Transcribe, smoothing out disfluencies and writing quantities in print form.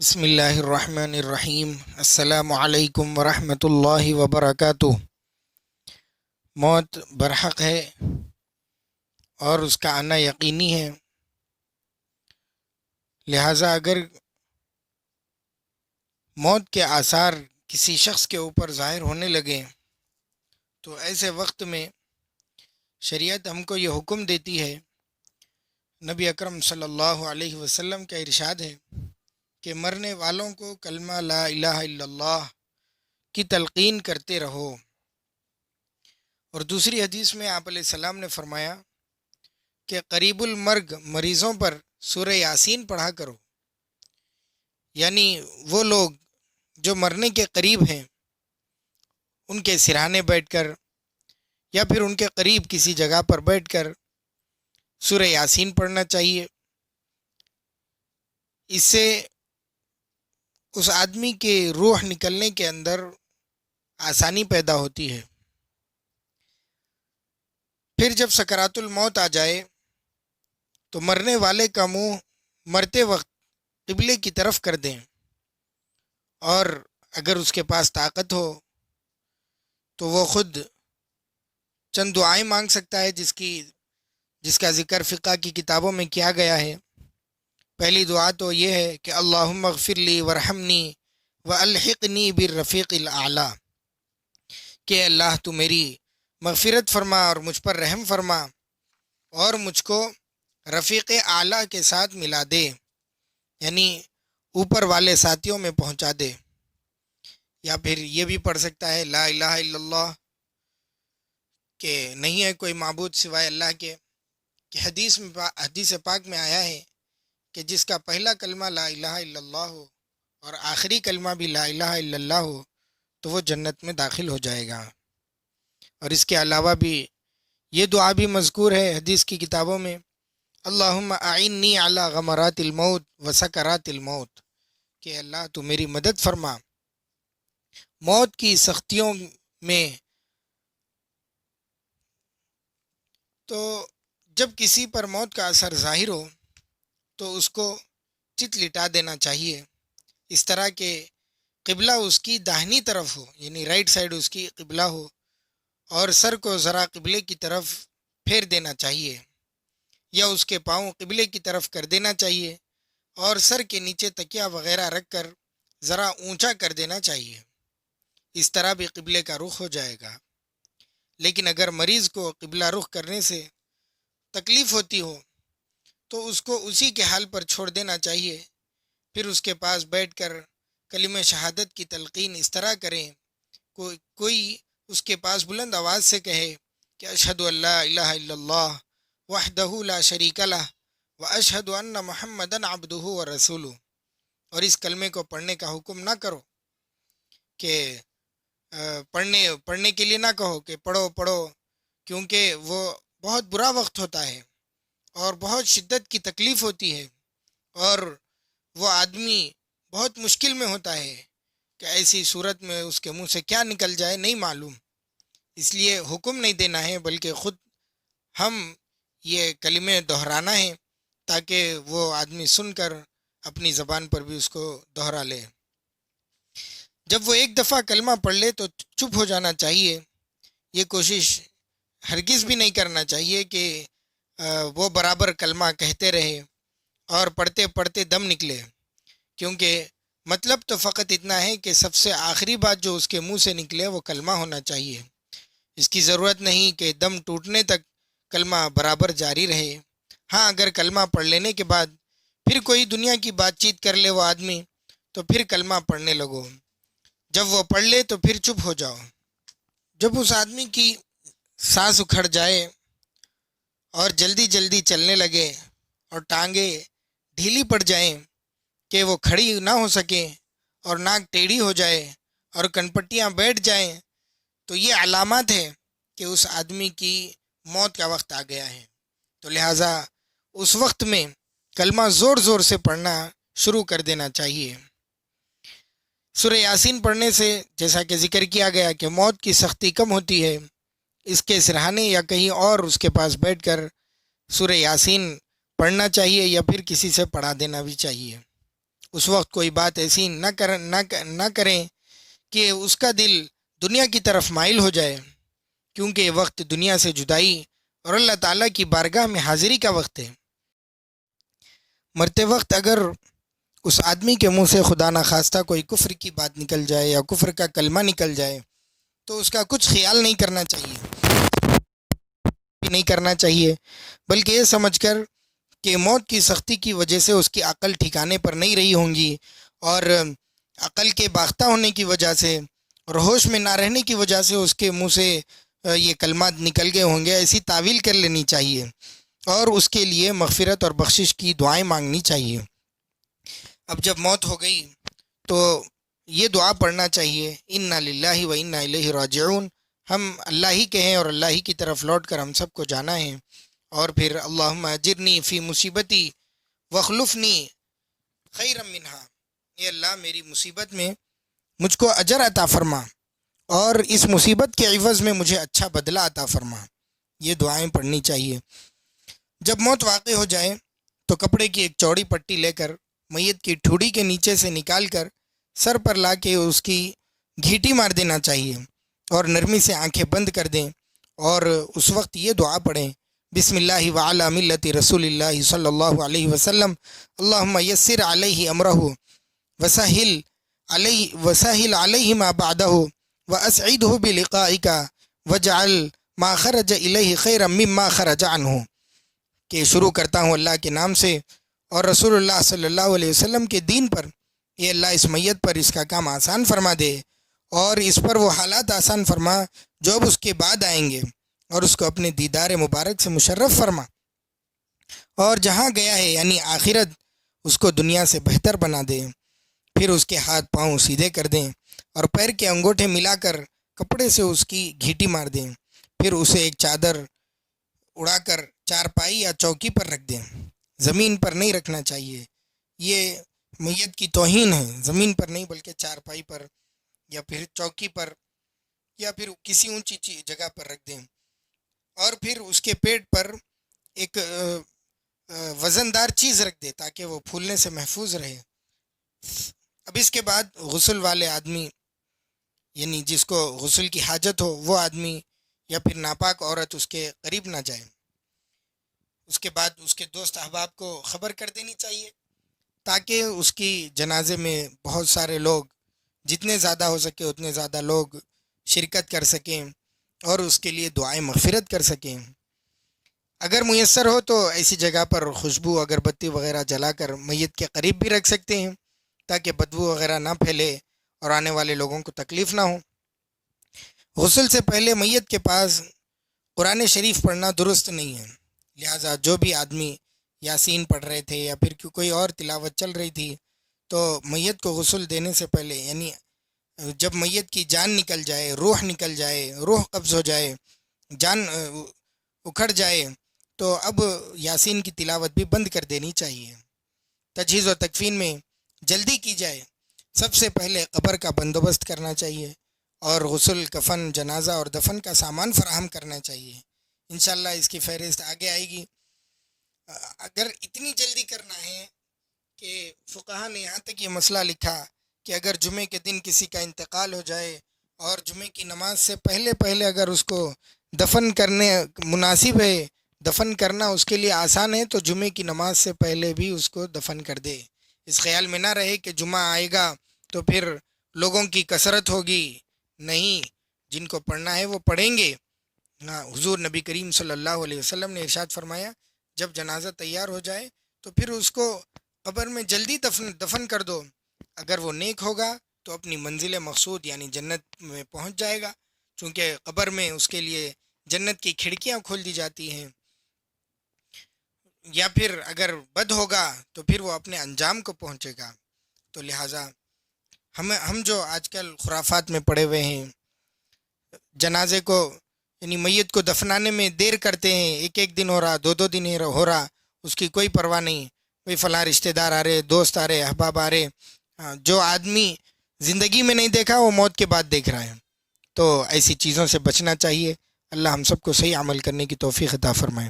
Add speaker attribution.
Speaker 1: بسم اللہ الرحمن الرحیم۔ السلام علیکم ورحمۃ اللہ وبرکاتہ۔ موت برحق ہے اور اس کا آنا یقینی ہے، لہٰذا اگر موت کے آثار کسی شخص کے اوپر ظاہر ہونے لگیں تو ایسے وقت میں شریعت ہم کو یہ حکم دیتی ہے، نبی اکرم صلی اللہ علیہ وسلم کا ارشاد ہے کہ مرنے والوں کو کلمہ لا الہ الا اللہ کی تلقین کرتے رہو۔ اور دوسری حدیث میں آپ علیہ السلام نے فرمایا کہ قریب المرگ مریضوں پر سورہ یاسین پڑھا کرو، یعنی وہ لوگ جو مرنے کے قریب ہیں ان کے سرہانے بیٹھ کر یا پھر ان کے قریب کسی جگہ پر بیٹھ کر سورہ یاسین پڑھنا چاہیے۔ اس سے اس آدمی کے روح نکلنے کے اندر آسانی پیدا ہوتی ہے۔ پھر جب سکرات الموت آ جائے تو مرنے والے کا منہ مرتے وقت قبلے کی طرف کر دیں، اور اگر اس کے پاس طاقت ہو تو وہ خود چند دعائیں مانگ سکتا ہے جس کا ذکر فقہ کی کتابوں میں کیا گیا ہے۔ پہلی دعا تو یہ ہے کہ اللہم اغفر لی ورحمنی والحقنی بالرفیق الاعلی، کہ اللہ تو میری مغفرت فرما اور مجھ پر رحم فرما اور مجھ کو رفیق اعلیٰ کے ساتھ ملا دے، یعنی اوپر والے ساتھیوں میں پہنچا دے۔ یا پھر یہ بھی پڑھ سکتا ہے لا الہ الا اللہ، کہ نہیں ہے کوئی معبود سوائے اللہ کے، کہ حدیث پاک میں آیا ہے کہ جس کا پہلا کلمہ لا الہ الا اللہ ہو اور آخری کلمہ بھی لا الہ الا اللہ ہو تو وہ جنت میں داخل ہو جائے گا۔ اور اس کے علاوہ بھی یہ دعا بھی مذکور ہے حدیث کی کتابوں میں، اللہم اعنی علی غمرات الموت و سکرات الموت، کہ اللہ تو میری مدد فرما موت کی سختیوں میں۔ تو جب کسی پر موت کا اثر ظاہر ہو تو اس کو چت لٹا دینا چاہیے، اس طرح کہ قبلہ اس کی داہنی طرف ہو، یعنی رائٹ سائڈ اس کی قبلہ ہو، اور سر کو ذرا قبلے کی طرف پھیر دینا چاہیے، یا اس کے پاؤں قبلے کی طرف کر دینا چاہیے، اور سر کے نیچے تکیہ وغیرہ رکھ کر ذرا اونچا کر دینا چاہیے۔ اس طرح بھی قبلے کا رخ ہو جائے گا۔ لیکن اگر مریض کو قبلہ رخ کرنے سے تکلیف ہوتی ہو تو اس کو اسی کے حال پر چھوڑ دینا چاہیے، پھر اس کے پاس بیٹھ کر کلمہ شہادت کی تلقین اس طرح کریں، کوئی اس کے پاس بلند آواز سے کہے کہ اشہد ان لا الہ الا اللہ وحدہ لا شریک لہ واشہد ان محمدًا عبدہ ورسولہ، اور اس کلمے کو پڑھنے کا حکم نہ کرو، کہ پڑھنے کے لیے نہ کہو کہ پڑھو، کیونکہ وہ بہت برا وقت ہوتا ہے اور بہت شدت کی تکلیف ہوتی ہے، اور وہ آدمی بہت مشکل میں ہوتا ہے کہ ایسی صورت میں اس کے منہ سے کیا نکل جائے نہیں معلوم۔ اس لیے حکم نہیں دینا ہے، بلکہ خود ہم یہ کلمے دہرانا ہے تاکہ وہ آدمی سن کر اپنی زبان پر بھی اس کو دہرا لے۔ جب وہ ایک دفعہ کلمہ پڑھ لے تو چپ ہو جانا چاہیے، یہ کوشش ہرگز بھی نہیں کرنا چاہیے کہ وہ برابر کلمہ کہتے رہے اور پڑھتے پڑھتے دم نکلے، کیونکہ مطلب تو فقط اتنا ہے کہ سب سے آخری بات جو اس کے منہ سے نکلے وہ کلمہ ہونا چاہیے۔ اس کی ضرورت نہیں کہ دم ٹوٹنے تک کلمہ برابر جاری رہے۔ ہاں، اگر کلمہ پڑھ لینے کے بعد پھر کوئی دنیا کی بات چیت کر لے وہ آدمی تو پھر کلمہ پڑھنے لگو، جب وہ پڑھ لے تو پھر چپ ہو جاؤ۔ جب اس آدمی کی سانس اکھڑ جائے اور جلدی جلدی چلنے لگے اور ٹانگیں ڈھیلی پڑ جائیں کہ وہ کھڑی نہ ہو سکیں اور ناک ٹیڑھی ہو جائے اور کنپٹیاں بیٹھ جائیں تو یہ علامات ہے کہ اس آدمی کی موت کا وقت آ گیا ہے۔ تو لہٰذا اس وقت میں کلمہ زور زور سے پڑھنا شروع کر دینا چاہیے۔ سورہ یاسین پڑھنے سے جیسا کہ ذکر کیا گیا کہ موت کی سختی کم ہوتی ہے، اس کے سرہانے یا کہیں اور اس کے پاس بیٹھ کر سورہ یاسین پڑھنا چاہیے، یا پھر کسی سے پڑھا دینا بھی چاہیے۔ اس وقت کوئی بات ایسی نہ کریں کہ اس کا دل دنیا کی طرف مائل ہو جائے، کیونکہ یہ وقت دنیا سے جدائی اور اللہ تعالیٰ کی بارگاہ میں حاضری کا وقت ہے۔ مرتے وقت اگر اس آدمی کے منہ سے خدا نخواستہ کوئی کفر کی بات نکل جائے یا کفر کا کلمہ نکل جائے تو اس کا کچھ خیال نہیں کرنا چاہیے، بلکہ یہ سمجھ کر کہ موت کی سختی کی وجہ سے اس کی عقل ٹھکانے پر نہیں رہی ہوں گی، اور عقل کے باختہ ہونے کی وجہ سے اور ہوش میں نہ رہنے کی وجہ سے اس کے منہ سے یہ کلمات نکل گئے ہوں گے، ایسی تعویل کر لینی چاہیے اور اس کے لیے مغفرت اور بخشش کی دعائیں مانگنی چاہیے۔ اب جب موت ہو گئی تو یہ دعا پڑھنا چاہیے، انا للہ و انا الیہ راجعون، ہم اللہ ہی کے ہیں اور اللہ ہی کی طرف لوٹ کر ہم سب کو جانا ہے۔ اور پھر اللہم اجرنی فی مصیبتی واخلفنی خیرا منہا، اے اللہ میری مصیبت میں مجھ کو اجر عطا فرما اور اس مصیبت کے عوض میں مجھے اچھا بدلہ عطا فرما، یہ دعائیں پڑھنی چاہیے۔ جب موت واقع ہو جائے تو کپڑے کی ایک چوڑی پٹی لے کر میت کی ٹھوڑی کے نیچے سے نکال کر سر پر لا کے اس کی گھیٹی مار دینا چاہیے اور نرمی سے آنکھیں بند کر دیں، اور اس وقت یہ دعا پڑھیں، بسم اللہ وعلی ملت رسول اللہ صلی اللہ علیہ وسلم، اللہم یسر علیہ امرہ وسہل علیہ ما بعدہ واسعدہ بلقائک واجعل ما خرج الیہ خیرا مما خرج عنہ، کہ شروع کرتا ہوں اللہ کے نام سے اور رسول اللہ صلی اللہ علیہ وسلم کے دین پر، یہ اللہ اس میت پر اس کا کام آسان فرما دے اور اس پر وہ حالات آسان فرما جو اب اس کے بعد آئیں گے، اور اس کو اپنے دیدار مبارک سے مشرف فرما، اور جہاں گیا ہے یعنی آخرت اس کو دنیا سے بہتر بنا دے۔ پھر اس کے ہاتھ پاؤں سیدھے کر دیں اور پیر کے انگوٹھے ملا کر کپڑے سے اس کی گھیٹی مار دیں، پھر اسے ایک چادر اڑا کر چارپائی یا چوکی پر رکھ دیں، زمین پر نہیں رکھنا چاہیے، یہ میت کی توہین ہے، زمین پر نہیں بلکہ چارپائی پر یا پھر چوکی پر یا پھر کسی اونچی جگہ پر رکھ دیں، اور پھر اس کے پیٹ پر ایک وزن دار چیز رکھ دے تاکہ وہ پھولنے سے محفوظ رہے۔ اب اس کے بعد غسل والے آدمی، یعنی جس کو غسل کی حاجت ہو وہ آدمی یا پھر ناپاک عورت اس کے قریب نہ جائے۔ اس کے بعد اس کے دوست احباب کو خبر کر دینی چاہیے تاکہ اس کی جنازے میں بہت سارے لوگ، جتنے زیادہ ہو سکے اتنے زیادہ لوگ شرکت کر سکیں اور اس کے لیے دعائیں مغفرت کر سکیں۔ اگر میسر ہو تو ایسی جگہ پر خوشبو اگربتی وغیرہ جلا کر میت کے قریب بھی رکھ سکتے ہیں تاکہ بدبو وغیرہ نہ پھیلے اور آنے والے لوگوں کو تکلیف نہ ہو۔ غسل سے پہلے میت کے پاس قرآن شریف پڑھنا درست نہیں ہے، لہٰذا جو بھی آدمی یاسین پڑھ رہے تھے یا پھر کوئی اور تلاوت چل رہی تھی تو میت کو غسل دینے سے پہلے، یعنی جب میت کی جان نکل جائے، روح نکل جائے، روح قبض ہو جائے، جان اکھڑ جائے، تو اب یاسین کی تلاوت بھی بند کر دینی چاہیے۔ تجہیز و تکفین میں جلدی کی جائے، سب سے پہلے قبر کا بندوبست کرنا چاہیے اور غسل، کفن، جنازہ اور دفن کا سامان فراہم کرنا چاہیے۔ انشاءاللہ اس کی فہرست آگے آئے گی۔ اگر اتنی جلدی کرنا ہے کہ فقہا نے یہاں تک یہ مسئلہ لکھا کہ اگر جمعے کے دن کسی کا انتقال ہو جائے اور جمعے کی نماز سے پہلے اگر اس کو دفن کرنے مناسب ہے، دفن کرنا اس کے لیے آسان ہے، تو جمعے کی نماز سے پہلے بھی اس کو دفن کر دے۔ اس خیال میں نہ رہے کہ جمعہ آئے گا تو پھر لوگوں کی کثرت ہوگی، نہیں، جن کو پڑھنا ہے وہ پڑھیں گے۔ حضور نبی کریم صلی اللہ علیہ وسلم نے ارشاد فرمایا جب جنازہ تیار ہو جائے تو پھر اس کو قبر میں جلدی دفن کر دو، اگر وہ نیک ہوگا تو اپنی منزل مقصود یعنی جنت میں پہنچ جائے گا، چونکہ قبر میں اس کے لیے جنت کی کھڑکیاں کھول دی جاتی ہیں، یا پھر اگر بد ہوگا تو پھر وہ اپنے انجام کو پہنچے گا۔ تو لہٰذا ہم جو آج کل خرافات میں پڑے ہوئے ہیں، جنازے کو یعنی میت کو دفنانے میں دیر کرتے ہیں، ایک دن ہو رہا، دو دن ہو رہا، اس کی کوئی پرواہ نہیں، کوئی فلاں رشتہ دار آ رہے، دوست آ رہے، احباب آ رہے، جو آدمی زندگی میں نہیں دیکھا وہ موت کے بعد دیکھ رہا ہے۔ تو ایسی چیزوں سے بچنا چاہیے۔ اللہ ہم سب کو صحیح عمل کرنے کی توفیق عطا فرمائے۔